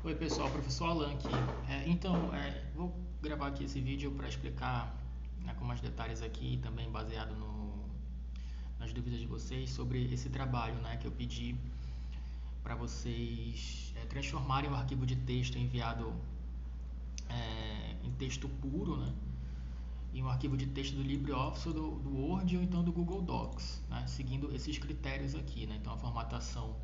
Oi pessoal, professor Alan aqui. Vou gravar aqui esse vídeo para explicar com mais detalhes aqui, também baseado nas dúvidas de vocês sobre esse trabalho que eu pedi para vocês transformarem o arquivo de texto enviado em texto puro, em um arquivo de texto do LibreOffice, do Word ou então do Google Docs, seguindo esses critérios aqui. Então a formatação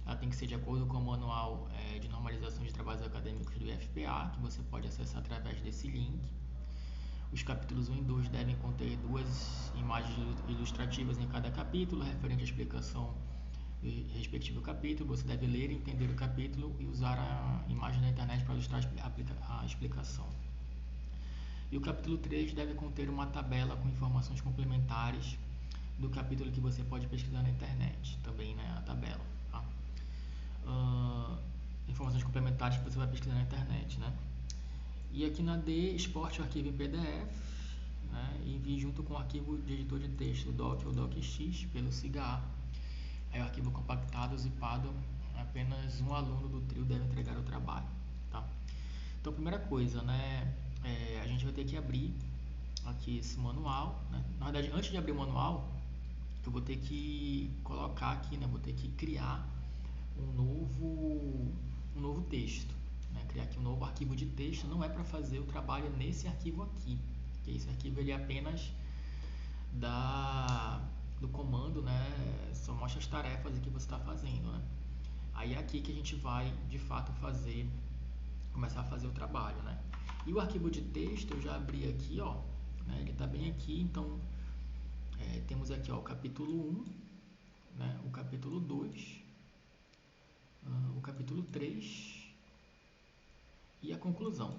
ela tem que ser de acordo com o manual de normalização de trabalhos acadêmicos do IFPA, que você pode acessar através desse link. Os capítulos 1 e 2 devem conter duas imagens ilustrativas em cada capítulo, referente à explicação do respectivo capítulo. Você deve ler, entender o capítulo e usar a imagem da internet para ilustrar a explicação. E o capítulo 3 deve conter uma tabela com informações complementares do capítulo que você pode pesquisar na internet, também a tabela. Tá? Informações complementares que você vai pesquisar na internet, E aqui na D, exporte o arquivo em PDF, e envie junto com o arquivo de editor de texto, doc ou docx, pelo SIGA. Aí o arquivo compactado, zipado, apenas um aluno do trio deve entregar o trabalho, tá? Então, primeira coisa, a gente vai ter que abrir aqui esse manual, Na verdade, antes de abrir o manual, eu vou ter que colocar aqui, vou ter que criar um novo texto, criar aqui um novo arquivo de texto. Não é para fazer o trabalho nesse arquivo aqui, porque esse arquivo ele é apenas do comando, só mostra as tarefas que você está fazendo, Aí é aqui que a gente vai de fato começar a fazer o trabalho, E o arquivo de texto eu já abri aqui, ele está bem aqui. Então temos aqui o capítulo 1, o capítulo 2, o capítulo 3 e a conclusão,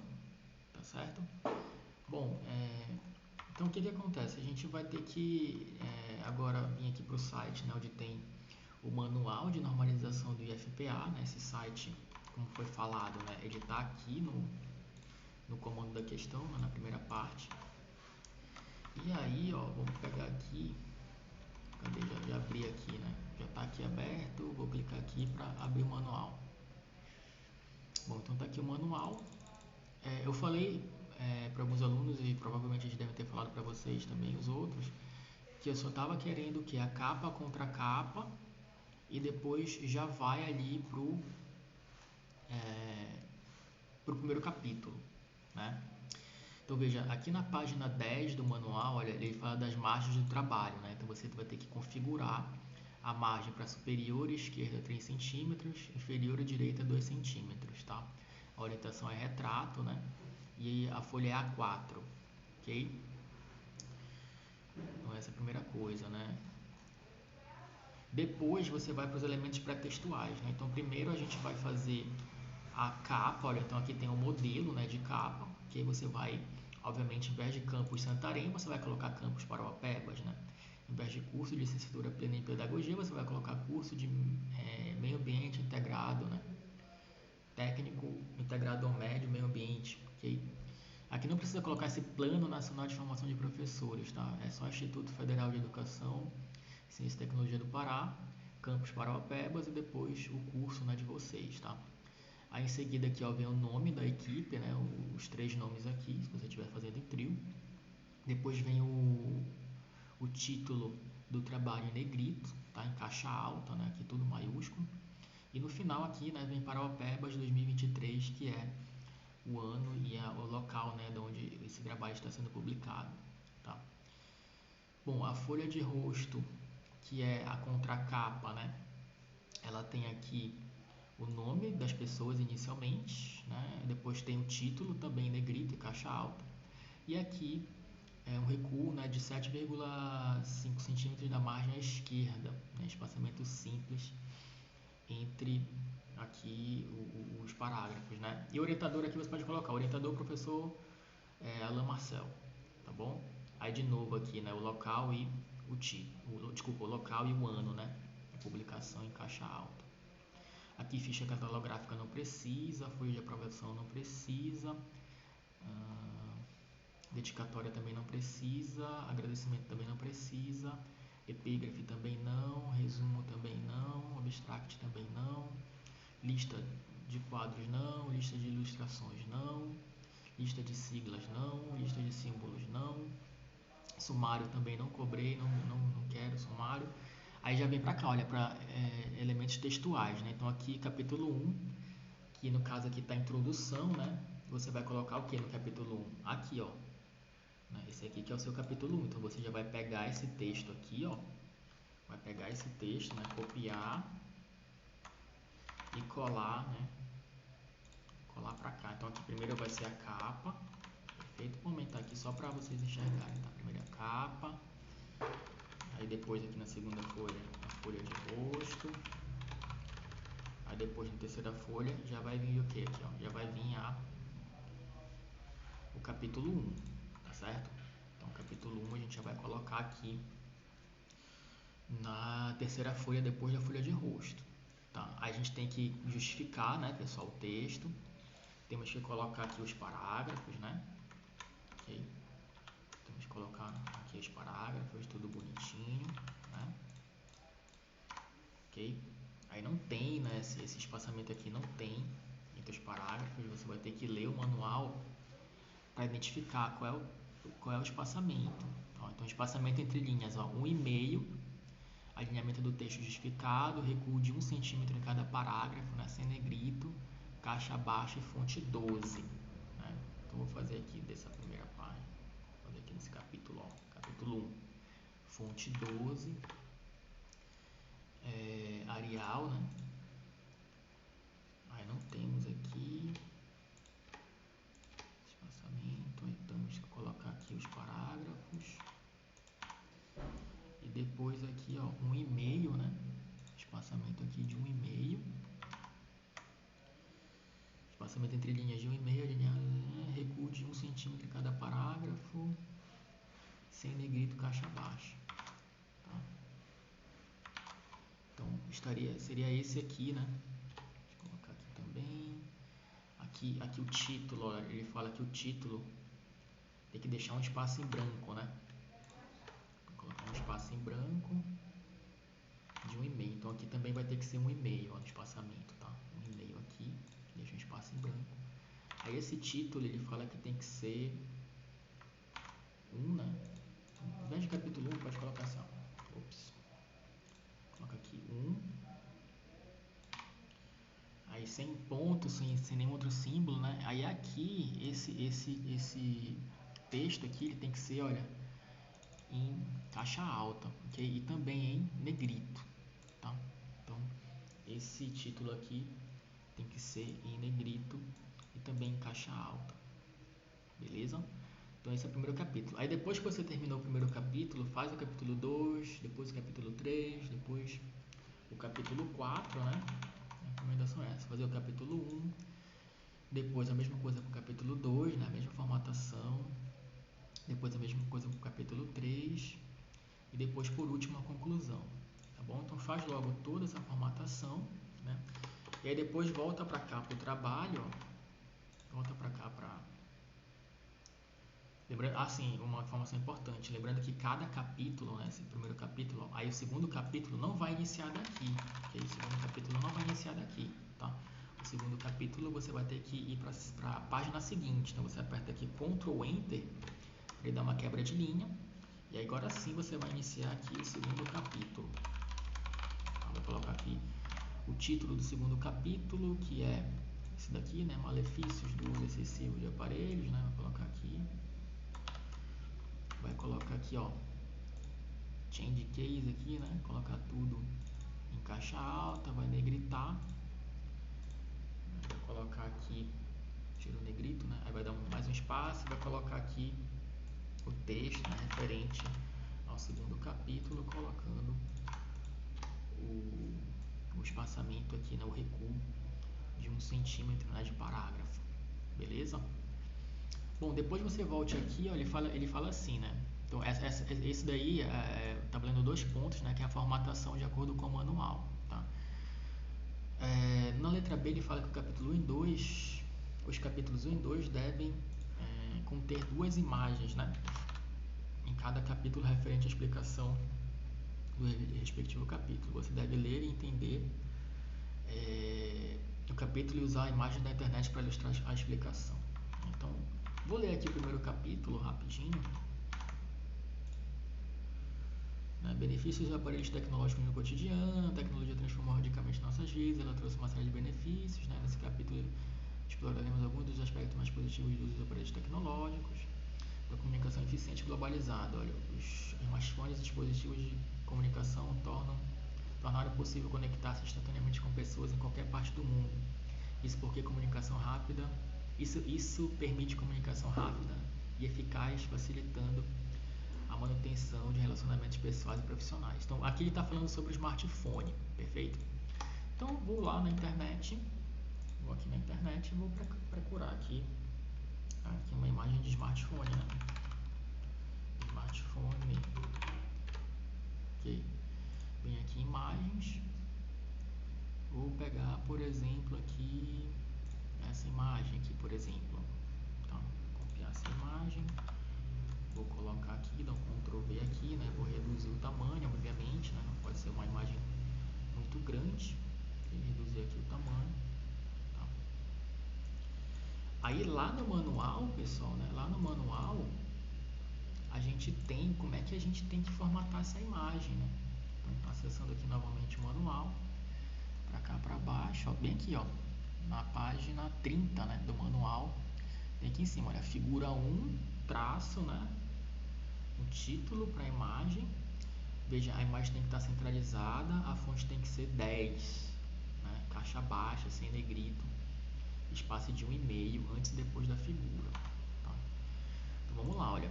tá certo? Bom, então o que acontece? A gente vai ter que agora vir aqui para o site, onde tem o manual de normalização do IFPA, esse site, como foi falado, ele está aqui no comando da questão, na primeira parte. E aí, vamos pegar aqui, cadê? Já abri aqui, Já está aqui aberto, vou clicar aqui para abrir o manual. Bom, então está aqui o manual. Eu falei para alguns alunos, e provavelmente eles devem ter falado para vocês também, os outros, que eu só estava querendo que a capa contra capa e depois já vai ali pro primeiro capítulo, Então veja, aqui na página 10 do manual, olha, ele fala das margens do trabalho, Então você vai ter que configurar a margem para superior esquerda 3 centímetros, inferior direita 2 centímetros, tá? A orientação é retrato, E a folha é A4, ok? Então essa é a primeira coisa, Depois você vai para os elementos pré-textuais, Então primeiro a gente vai fazer a capa, olha, então aqui tem um modelo, de capa, que aí você vai, obviamente, em vez de campus Santarém, você vai colocar campus Parauapebas, Em vez de curso de licenciatura plena em pedagogia, você vai colocar curso de meio ambiente integrado, técnico integrado ao médio meio ambiente, ok? Aqui não precisa colocar esse Plano Nacional de Formação de Professores, tá? É só Instituto Federal de Educação, Ciência e Tecnologia do Pará, campus Parauapebas e depois o curso, de vocês, tá? Aí em seguida aqui vem o nome da equipe, os 3 nomes aqui, se você estiver fazendo em trio. Depois vem o título do trabalho em negrito, tá? Em caixa alta, aqui tudo maiúsculo. E no final aqui, vem Parauapebas 2023, que é o ano e o local, de onde esse trabalho está sendo publicado, tá? Bom, a folha de rosto, que é a contracapa, ela tem aqui o nome das pessoas inicialmente, Depois tem o título também em negrito e caixa alta. E aqui é um recuo, de 7,5 centímetros da margem à esquerda, espaçamento simples entre aqui os parágrafos, E o orientador aqui você pode colocar, o orientador professor Alain Marcel, tá bom? Aí de novo aqui, o local e o título, desculpa, o local e o ano, a publicação em caixa alta. Aqui ficha catalográfica não precisa, folha de aprovação não precisa, dedicatória também não precisa, agradecimento também não precisa, epígrafe também não, resumo também não, abstract também não, lista de quadros não, lista de ilustrações não, lista de siglas não, lista de símbolos não, sumário também não cobrei, não quero sumário. Aí já vem para cá, olha, para elementos textuais, né? Então aqui capítulo 1, que no caso aqui está a introdução, né? Você vai colocar o que no capítulo 1? Aqui, ó. Esse aqui que é o seu capítulo 1. Então você já vai pegar esse texto aqui, ó. Vai pegar esse texto, né? Copiar e colar, né? Colar para cá. Então aqui primeiro vai ser a capa. Perfeito? Vou aumentar aqui só para vocês enxergarem, tá? Primeiro a capa. Aí depois aqui na segunda folha, a folha de rosto. Aí depois na terceira folha já vai vir o que aqui, ó? Já vai vir o capítulo 1, tá certo? Então capítulo 1 a gente já vai colocar aqui na terceira folha depois da folha de rosto, tá? Aí a gente tem que justificar, né, pessoal, o texto. Temos que colocar aqui os parágrafos, né? Ok? Temos que colocar aqui os parágrafos, tudo bonitinho, né? Ok? Aí não tem, né? Esse espaçamento aqui não tem entre os parágrafos. Você vai ter que ler o manual para identificar qual é o espaçamento. Ó, então, espaçamento entre linhas, ó, 1,5, alinhamento do texto justificado, recuo de 1 centímetro em cada parágrafo, né? Sem negrito, caixa baixa e fonte 12. Né? Então, vou fazer aqui dessa primeira página. Vou fazer aqui nesse capítulo, ó, capítulo 1, fonte 12. Arial, né? Aí não temos aqui espaçamento, aí temos que colocar aqui os parágrafos e depois aqui, ó, 1,5, né? Espaçamento aqui de 1,5, espaçamento entre linhas de 1,5, recuo de 1 centímetro em cada parágrafo, sem negrito, caixa baixa. Então, seria esse aqui, né? Deixa eu colocar aqui também. Aqui o título, ó, ele fala que o título tem que deixar um espaço em branco, né? Vou colocar um espaço em branco de 1,5. Então, aqui também vai ter que ser 1,5, ó, no espaçamento, tá? 1,5 aqui, deixa um espaço em branco. Aí, esse título, ele fala que tem que ser 1, né? Ao invés de capítulo 1, pode colocar assim, ó. Ops. Coloca aqui 1. Aí sem ponto, sem nenhum outro símbolo, né? Aí aqui, esse texto aqui, ele tem que ser, olha, em caixa alta, ok? E também em negrito, tá? Então, esse título aqui tem que ser em negrito e também em caixa alta, beleza? Então, esse é o primeiro capítulo. Aí, depois que você terminou o primeiro capítulo, faz o capítulo 2, depois o capítulo 3, depois o capítulo 4, né? A recomendação é essa, fazer o capítulo 1, depois a mesma coisa com o capítulo 2, né? A mesma formatação, depois a mesma coisa com o capítulo 3 e depois, por último, a conclusão, tá bom? Então, faz logo toda essa formatação, né? E aí, depois volta para cá para o trabalho, ó. Volta para cá para... Lembrando, assim, uma informação importante, lembrando que cada capítulo, né, esse primeiro capítulo, aí o segundo capítulo não vai iniciar daqui, ok? O segundo capítulo não vai iniciar daqui, tá? O segundo capítulo você vai ter que ir para a página seguinte, então você aperta aqui Ctrl Enter para ele dar uma quebra de linha, e aí agora sim você vai iniciar aqui o segundo capítulo. Então, vou colocar aqui o título do segundo capítulo, que é esse daqui, né, malefícios do uso excessivo de aparelhos, né, vou colocar aqui. Vai colocar aqui, ó, change case aqui, né? Colocar tudo em caixa alta, vai negritar. Vai colocar aqui, tira o negrito, né? Aí vai dar mais um espaço e vai colocar aqui o texto, né, referente ao segundo capítulo, colocando o espaçamento aqui, né, o recuo de 1 centímetro, né, de parágrafo. Beleza? Bom, depois você volte aqui, ó, ele fala assim, né? Então, esse daí tá valendo 2 pontos, né? Que é a formatação de acordo com o manual, tá? Na letra B ele fala que o capítulo 1 e 2, os capítulos 1 e 2 devem conter 2 imagens, né? Em cada capítulo referente à explicação do respectivo capítulo. Você deve ler e entender o capítulo e usar a imagem da internet para ilustrar a explicação. Então, vou ler aqui o primeiro capítulo rapidinho. Benefícios de aparelhos tecnológicos no cotidiano. A tecnologia transformou radicalmente nossas vidas, ela trouxe uma série de benefícios. Nesse capítulo exploraremos alguns dos aspectos mais positivos do uso dos aparelhos tecnológicos. Da comunicação eficiente e globalizada. Olha, os smartphones e dispositivos de comunicação tornaram possível conectar-se instantaneamente com pessoas em qualquer parte do mundo. Isso porque comunicação rápida, isso permite comunicação rápida e eficaz, facilitando a manutenção de relacionamentos pessoais e profissionais. Então, aqui ele está falando sobre o smartphone, perfeito? Então, vou lá na internet, vou aqui na internet e vou procurar aqui uma imagem de smartphone, né? Smartphone. Ok. Vem aqui imagens. Vou pegar, por exemplo, aqui essa imagem aqui, por exemplo. Então, copiar essa imagem. Vou colocar aqui, dar um Ctrl V aqui, né? Vou reduzir o tamanho, obviamente, né? Não pode ser uma imagem muito grande. Vou reduzir aqui o tamanho. Tá? Aí lá no manual, pessoal, né? Lá no manual a gente tem como é que a gente tem que formatar essa imagem, né? Então, acessando aqui novamente o manual, para cá para baixo, ó, bem aqui, ó, na página 30, né, do manual, tem aqui em cima, olha, figura 1, traço, né? Um título para a imagem. Veja, a imagem tem que estar centralizada, a fonte tem que ser 10, né? Caixa baixa, sem negrito, espaço de 1,5 antes e depois da figura. Tá? Então vamos lá, olha.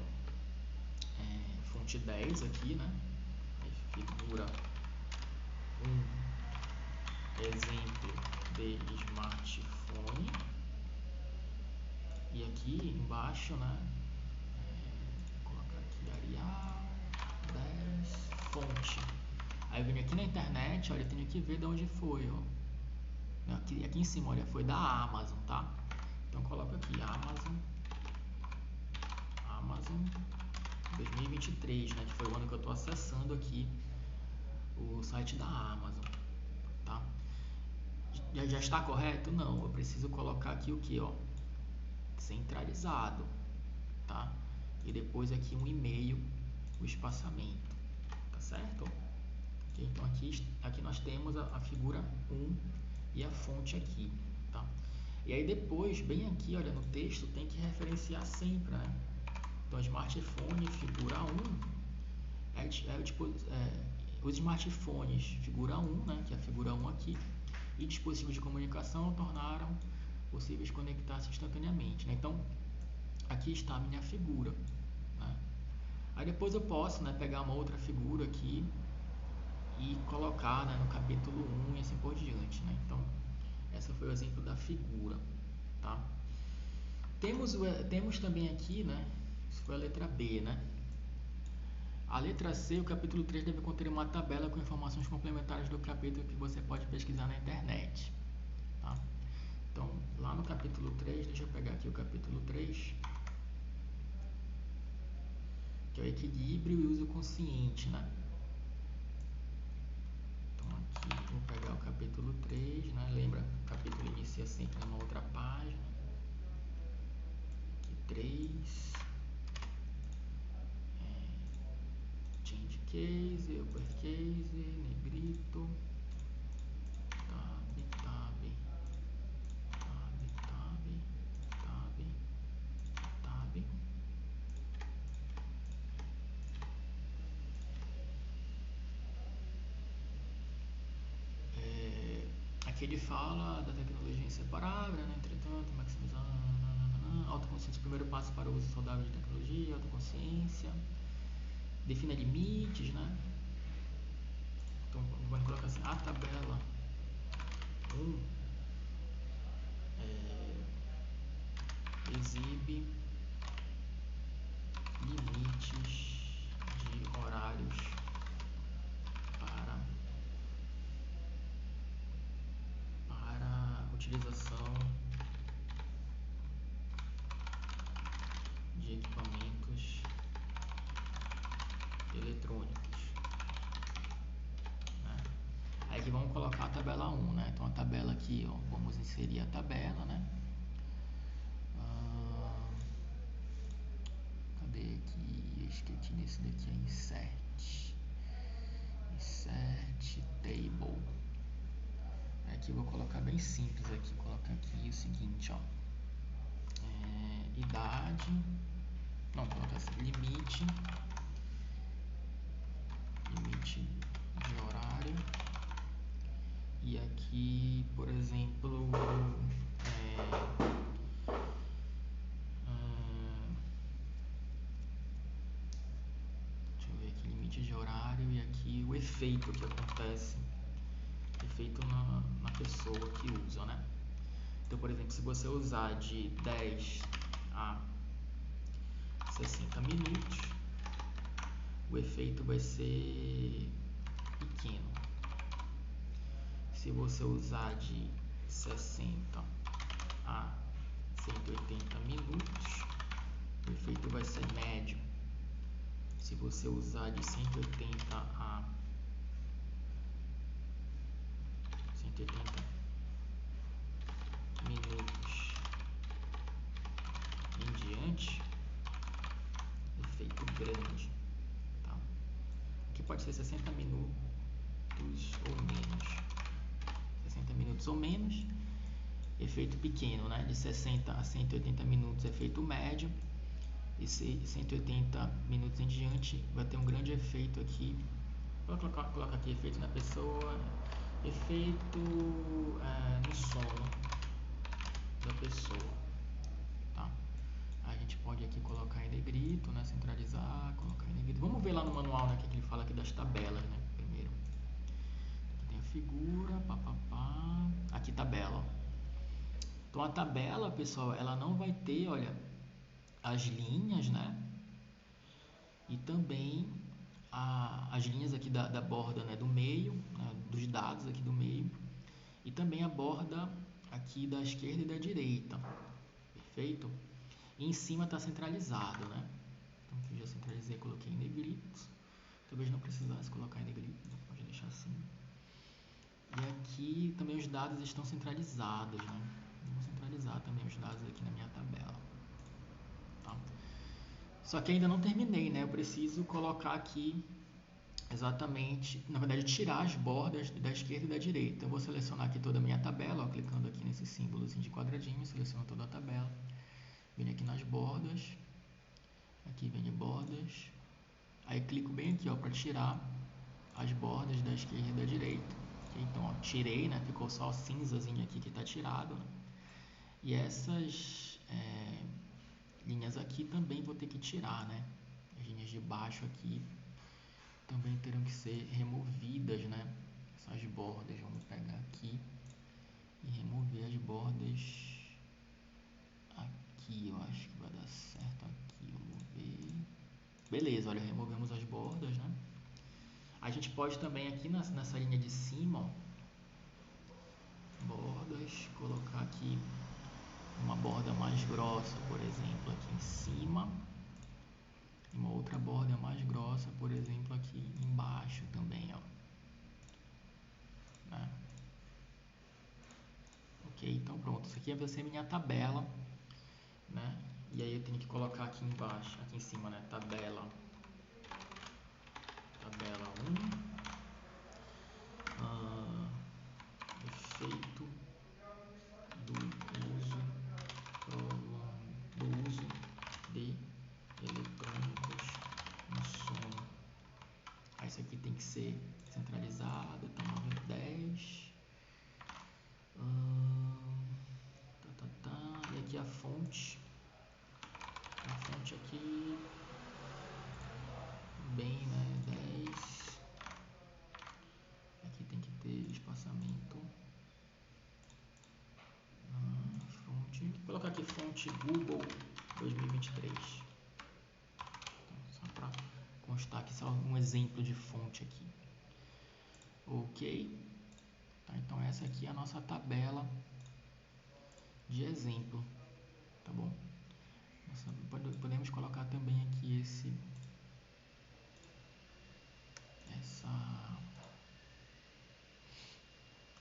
Fonte 10 aqui, né? Figura 1, exemplo de smartphone. E aqui embaixo, né? Arial 10 fonte. Aí eu vim aqui na internet, olha, eu tenho que ver de onde foi, ó. Aqui em cima, olha, foi da Amazon, tá? Então coloca aqui Amazon 2023, né? Que foi o ano que eu tô acessando aqui o site da Amazon, tá? Já está correto? Não, eu preciso colocar aqui o que, ó? Centralizado, tá? E depois aqui um e-mail, o espaçamento, tá certo? Okay, então aqui nós temos a figura 1 e a fonte aqui, tá? E aí depois, bem aqui, olha, no texto tem que referenciar sempre, né? Então, smartphone figura 1 os smartphones figura 1, né? Que é a figura 1 aqui, e dispositivos de comunicação tornaram possíveis conectar-se instantaneamente, né? Então, aqui está a minha figura, né? Aí depois eu posso, né, pegar uma outra figura aqui e colocar, né, no capítulo 1 e assim por diante, né? Então, esse foi o exemplo da figura, tá? Temos também aqui, né? Isso foi a letra B, né? A letra C, o capítulo 3 deve conter uma tabela com informações complementares do capítulo que você pode pesquisar na internet, tá? Então, lá no capítulo 3, deixa eu pegar aqui o capítulo 3, que é o equilíbrio e uso consciente, né? Então, aqui vou pegar o capítulo 3, né? Lembra, o capítulo inicia sempre numa outra página. Aqui, 3. Change case, uppercase, negrito, tab, tab, tab, tab, tab, tab. Aqui ele fala da tecnologia inseparável, né? Entretanto, maximizando autoconsciência, primeiro passo para o uso saudável de tecnologia, autoconsciência. Defina limites, né? Então, vamos colocar assim, a tabela 1 exibe limites de horários para utilização de equipamentos eletrônicos, né? Aí aqui vamos colocar a tabela tabela 1, né? Então a tabela aqui, ó, vamos inserir a tabela, né? Cadê aqui? Acho que aqui nesse daqui é insert table. Aqui eu vou colocar bem simples aqui, colocar aqui o seguinte, ó, idade, não, colocar assim, limite de horário, e aqui, por exemplo, deixa eu ver aqui, limite de horário, e aqui o efeito que acontece, efeito na pessoa que usa, né? Então, por exemplo, se você usar de 10 a 60 minutos, o efeito vai ser pequeno. Se você usar de 60 a 180 minutos, o efeito vai ser médio. Se você usar de 180 a 180 minutos em diante, efeito grande, tá? Aqui pode ser 60 minutos ou menos. 60 minutos ou menos, efeito pequeno, né? De 60 a 180 minutos, efeito médio. E 180 minutos em diante vai ter um grande efeito aqui. Vou colocar aqui efeito na pessoa, efeito no sono da pessoa, tá? A gente pode aqui colocar em negrito, né? Centralizar, colocar em negrito. Vamos ver lá no manual, né? Que ele fala aqui das tabelas, né? Primeiro, aqui tem a figura, papapá. Aqui tabela, ó. Então a tabela, pessoal, ela não vai ter, olha, as linhas, né? E também as linhas aqui da borda, né? Do meio, né? Dos dados aqui do meio. E também a borda aqui da esquerda e da direita. Perfeito? E em cima está centralizado, né? Então aqui eu já centralizei, coloquei em negrito. Talvez não precisasse colocar em negrito, pode deixar assim. E aqui também os dados estão centralizados, né? Vou centralizar também os dados aqui na minha tabela. Tá? Só que ainda não terminei, né? Eu preciso colocar aqui exatamente, na verdade, tirar as bordas da esquerda e da direita. Eu vou selecionar aqui toda a minha tabela, ó, clicando aqui nesse símbolo assim, de quadradinho, seleciono toda a tabela. Venho aqui nas bordas, aqui vem bordas, aí clico bem aqui para tirar as bordas da esquerda e da direita. Então, ó, tirei, né? Ficou só o cinzazinho aqui que está tirado, né? E essas linhas aqui também vou ter que tirar, né? As linhas de baixo aqui também terão que ser removidas, né? Essas bordas, vamos pegar aqui e remover as bordas aqui, eu acho que vai dar certo aqui, vamos ver. Beleza, olha, removemos as bordas, né? A gente pode também aqui nessa linha de cima, ó, bordas, colocar aqui uma borda mais grossa, por exemplo, aqui em cima, e uma outra borda mais grossa, por exemplo, aqui embaixo também, ó. Né? Ok, então pronto, isso aqui vai ser minha tabela, né? E aí eu tenho que colocar aqui embaixo, aqui em cima, né? Tabela 1, efeito do uso de eletrônicos no sono. Aí isso aqui tem que ser centralizado, então 10. E aqui a fonte aqui bem, né, 10. Aqui tem que ter espaçamento. Fonte, vou colocar aqui fonte Google 2023. Então, só para constar aqui só um exemplo de fonte aqui. Ok, tá, então essa aqui é a nossa tabela de exemplo, tá bom? Podemos colocar também aqui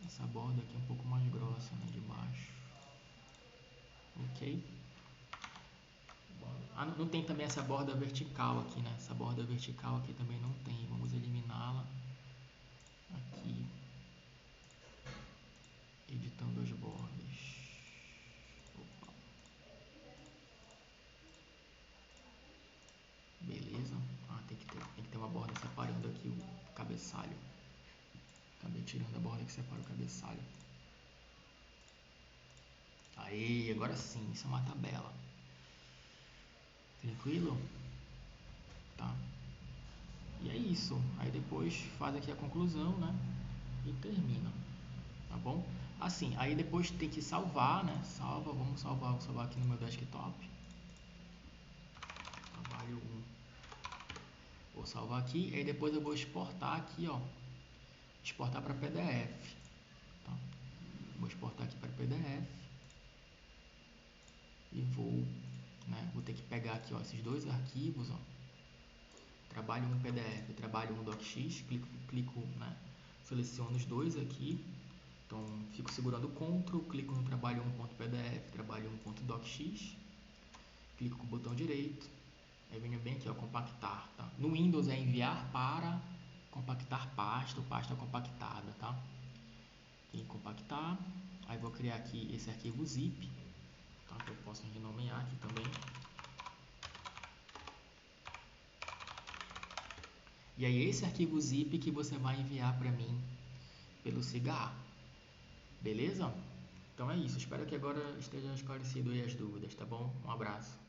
Essa borda aqui é um pouco mais grossa, né, de baixo. Ok? Ah, não tem também essa borda vertical aqui, né? Essa borda vertical aqui também não tem. Vamos eliminá-la aqui, editando as bordas. Opa. Beleza? Ah, tem que ter uma borda separando aqui o cabeçalho. Acabei tirando a borda que separa o cabeçalho. Aí, agora sim, isso é uma tabela. Tranquilo? Tá. E é isso. Aí depois faz aqui a conclusão, né? E termina. Tá bom? Assim, aí depois tem que salvar, né? Salva, vou salvar aqui no meu desktop. Trabalho 1. Vou salvar aqui, aí depois eu vou exportar aqui, ó. Exportar para PDF. Tá? Vou exportar aqui para PDF. E vou ter que pegar aqui, ó, esses dois arquivos, ó. Trabalho 1 PDF, trabalho 1 docx, clico, né? Seleciono os dois aqui. Então, fico segurando o Ctrl, clico no trabalho 1.pdf, trabalho 1.docx, clico com o botão direito, aí venho bem aqui, ó, compactar, tá? No Windows é enviar para compactar pasta ou pasta compactada, tá? E compactar, aí vou criar aqui esse arquivo zip, tá? Que eu posso renomear aqui também. E aí esse arquivo zip que você vai enviar para mim pelo cigarro, beleza? Então é isso, espero que agora esteja esclarecido aí as dúvidas, tá bom? Um abraço.